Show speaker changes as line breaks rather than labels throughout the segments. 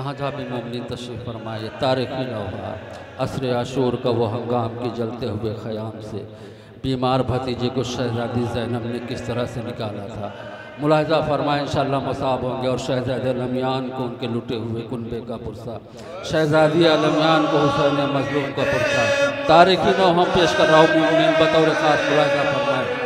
जहाँ जहाँ भी मोमिन तशरीफ़ फरमाए। तारीख़ी लम्हा असर आशूर का वो हंगाम के जलते हुए ख़याम से बीमार भतीजे को शहज़ादी ज़ैनब ने किस तरह से निकाला था, मुलाहिज़ा फरमाएँ। इंशाअल्लाह मसाब होंगे। और शहज़ादी अलमियान को उनके लुटे हुए कुनबे का पुरसा, शहज़ादी अलमियान को हुसैन मज़लूम का पुरसा। तारीख़ी लम्हा पेश कर रहा हूँ मोमिन बतौर ख़ास, मुलाहिज़ा फरमाएँ।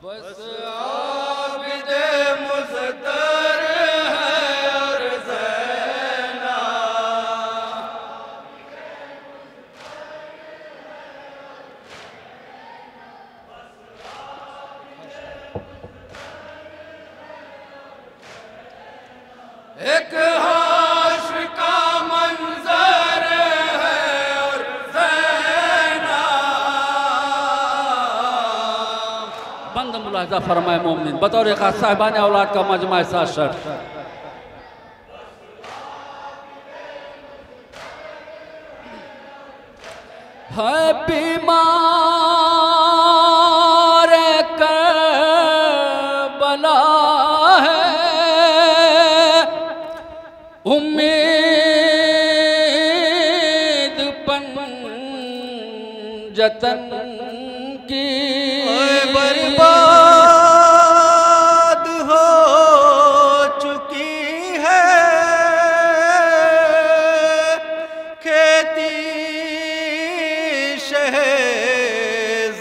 बस आबिदे मुज़्तर है और ज़ैना, एक हाश्र का मंज़र है और ज़ैना। बंद मुलाहिज़ा फरमाए मोमिन बतौर एक साहिबान औलाद का मजमा साशर। है बीमार करबला है उम्मीद पंजतन की,
बर्बाद हो चुकी है खेती शहे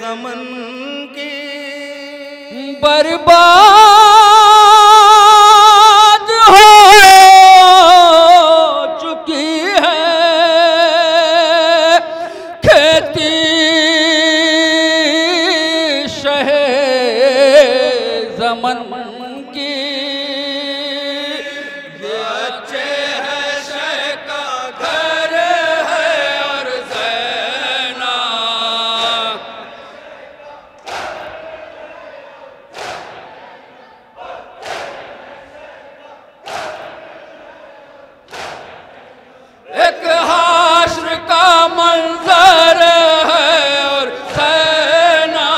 ज़मन की।
बर्बाद हो चुकी है खेती शहे ज़मन की। ये अच्छे है शह का घर है और ज़ैना, एक हाश्र का मंजर है और ज़ैना।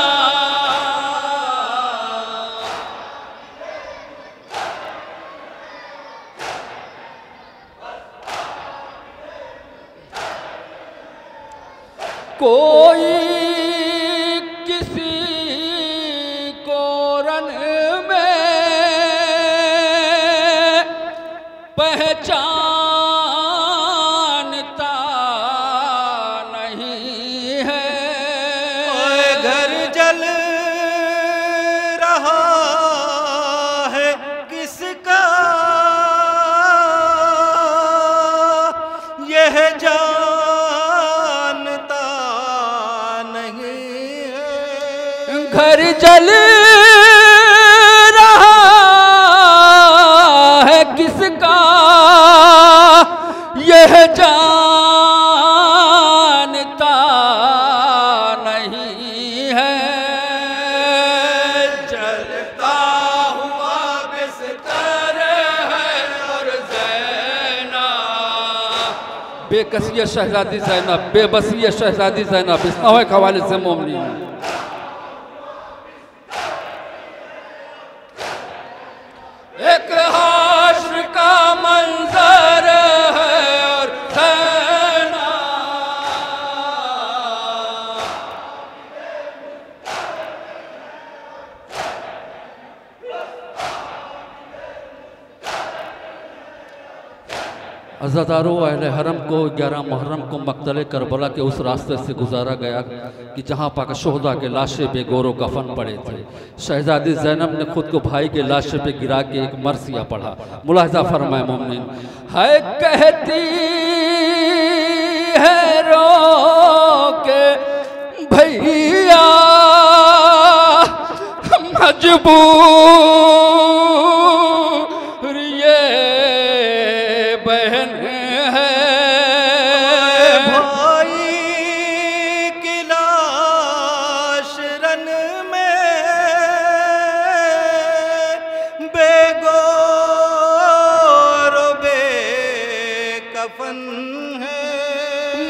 कोई किसी को रन में पहचानता नहीं है।
घर जल रहा है किसका यह जानता नहीं है।
घर जल रहा है किसका यह जानता नहीं है। जलता हुआ बिस्तर है और ज़ैना, बेकसी शहज़ादी ज़ैनब, बेबसी शहज़ादी ज़ैनब इस नौए के हवाले से मोमिन। एक हाश्र का मंजर है और ज़ैना, अज़ादारों अहले हरम को 11 मुहर्रम को मक़तल करबला के उस रास्ते से गुजारा गया कि जहाँ पाक शोहदा के लाशें बेगोरो कफन पड़े थे। शहज़ादी ज़ैनब ने खुद को भाई के लाशे पे गिरा के एक मरसिया पढ़ा। मुलाहिज़ा फरमाए मोमिन, है कहती है रो के भैया मजबूर ये बहन है।
भाई की लाश रन में बेगोर बेकफन है।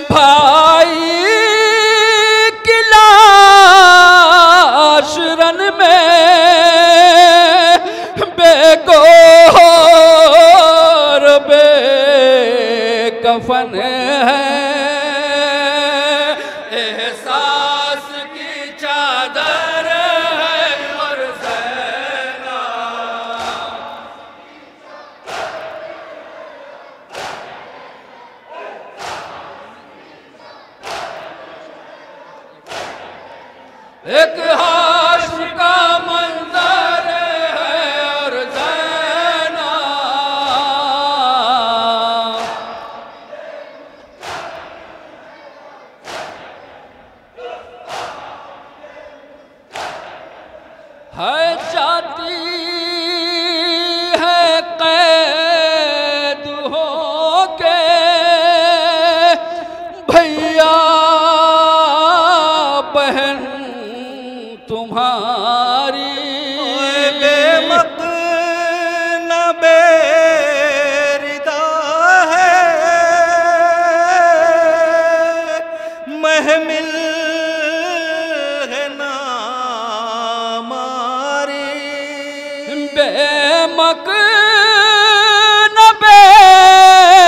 एक हाशर का मंजर है और ज़ैना है जाती है कैद हो के भैया बहन तुम्हारी
बेमक न बेरिदा है महमिल है ना मारी
बेमक न बेरिदा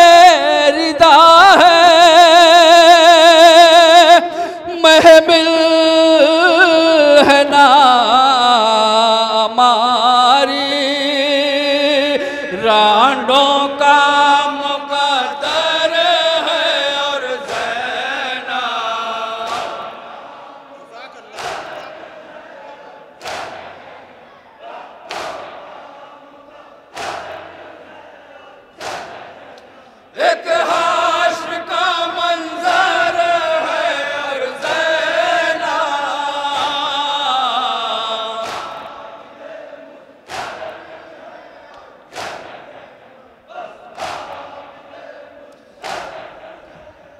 है महमिल है ना हमारी रांडों का मुकद्दर है और ज़ैना एक हाशर का मंजर है और ज़ैना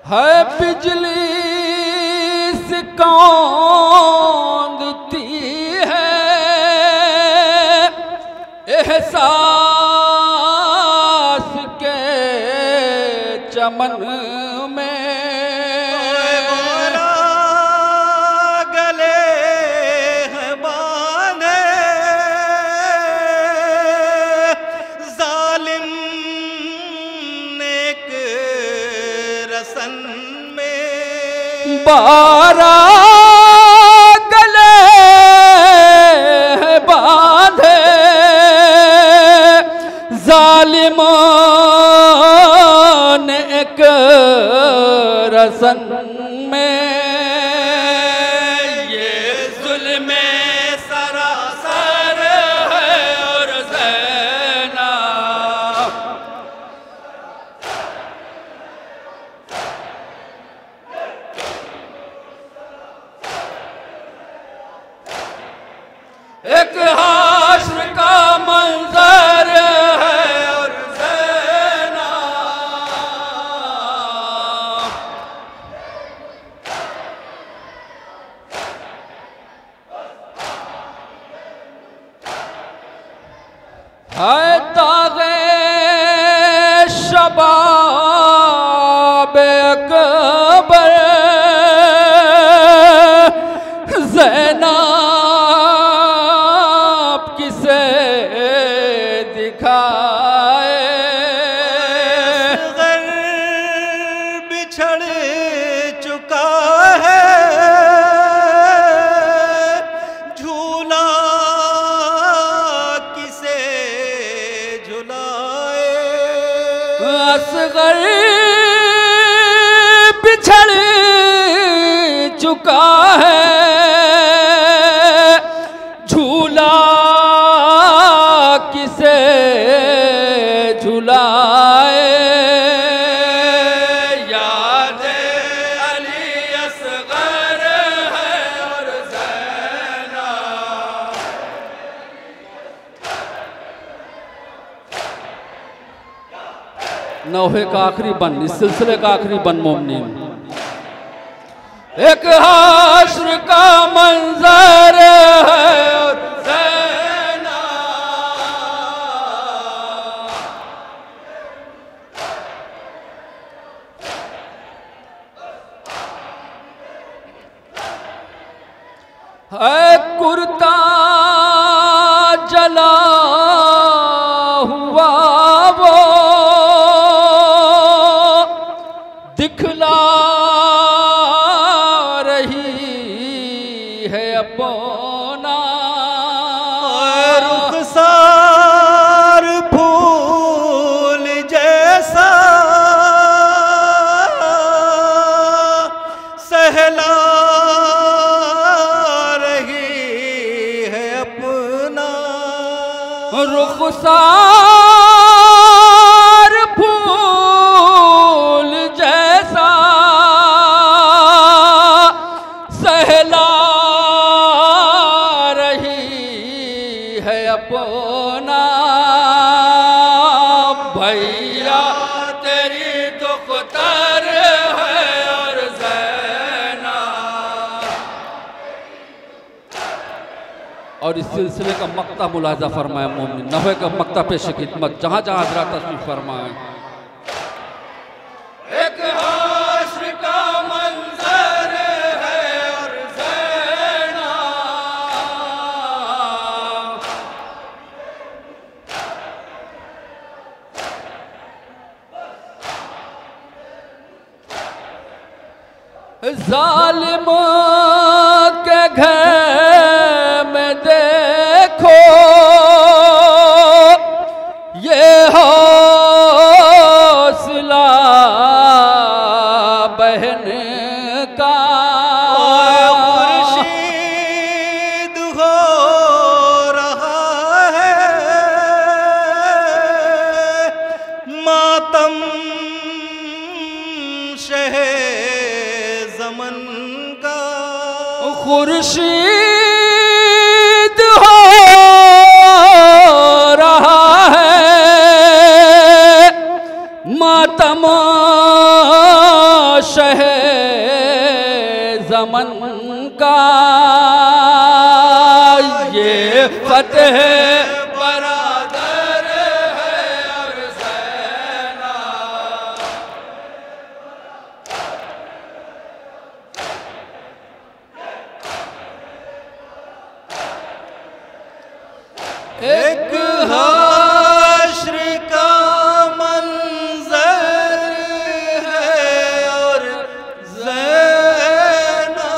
है बिजली से कौंधती है एहसास के चमन में
गोरा गले हैं बांधे जालिम नेक रसन में
12 गले हैं बांधे जालिमों ने एक रसन में ये जुल्म सरासर है और ज़ैना एक हाशर का मंजर है और ज़ैना है तागे शबाब अकबर ज़ैनब किसे दिखाए
असग़र बिछड़ चुका है झूला किसे झुलाए
असग़र बिछड़ चुका है झूला किसे झुलाए याद अली असग़र है और ज़ैना नौहे का आखिरी बन इस सिलसिले का आखिरी बन मोमिनीन एक हाशर का मंजर है और ज़ैना है कुर्ता जला हुआ वो दिखला रही है अपना
रुखसार फूल जैसा सहला
रुखसार फूल जैसा सहला रही है अपना भैया तेरी दुख्तर है और ज़ैना। और इस सिलसिले का मक्ता मुलाजा फरमाया मोमिन नफ़े का मक्ता पेश खिदमत जहाँ जहाँ हज़रात तशरीफ़ फरमाएं।
एक हाश्र का मंजर है और ज़ैना,
ज़ालिमों के घर में देखो ये हौसला बहन का।
खुर्शीद हो रहा है मातम शहे ज़मन का।
खुर्शीद हो रहा है मातम शहे ज़मन का। ये फतेह बरादर है और ज़ैना।
एक हाश्र का मंजर है और ज़ैना।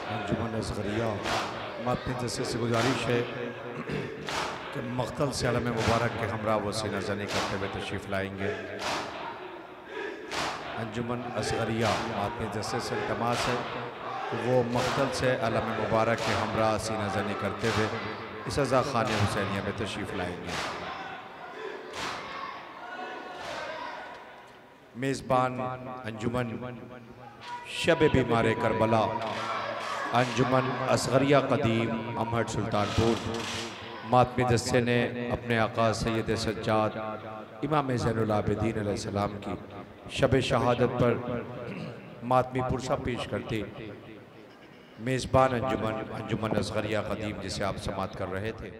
अंजुमन असगरिया मातमी दस्ते से गुजारिश है कि मख्तल से आलम मुबारक के हमरा वो सीना जनी करते हुए तशरीफ़ लाएंगे। अंजुमन असगरिया मातमी दस्ते से इल्तमास है कि वो मख्तल से आलम मुबारक के हमरा सीना जनी करते हुए इस अज़ा खाने हुसैनिया में तशरीफ़ लाएंगे। मेज़बान अंजुमन शब बीमार करबला अंजुमन असगरिया कदीम अमहट सुल्तानपुर मातमी दस्ते ने अपने आका सैयद सज्जाद इमाम ज़ैनुल आबिदीन अलैहिस्सलाम की शब शहादत पर मातमी पुरसा पेश करते मेज़बान अंजुमन असगरिया कदीम जिसे आप समात कर रहे थे।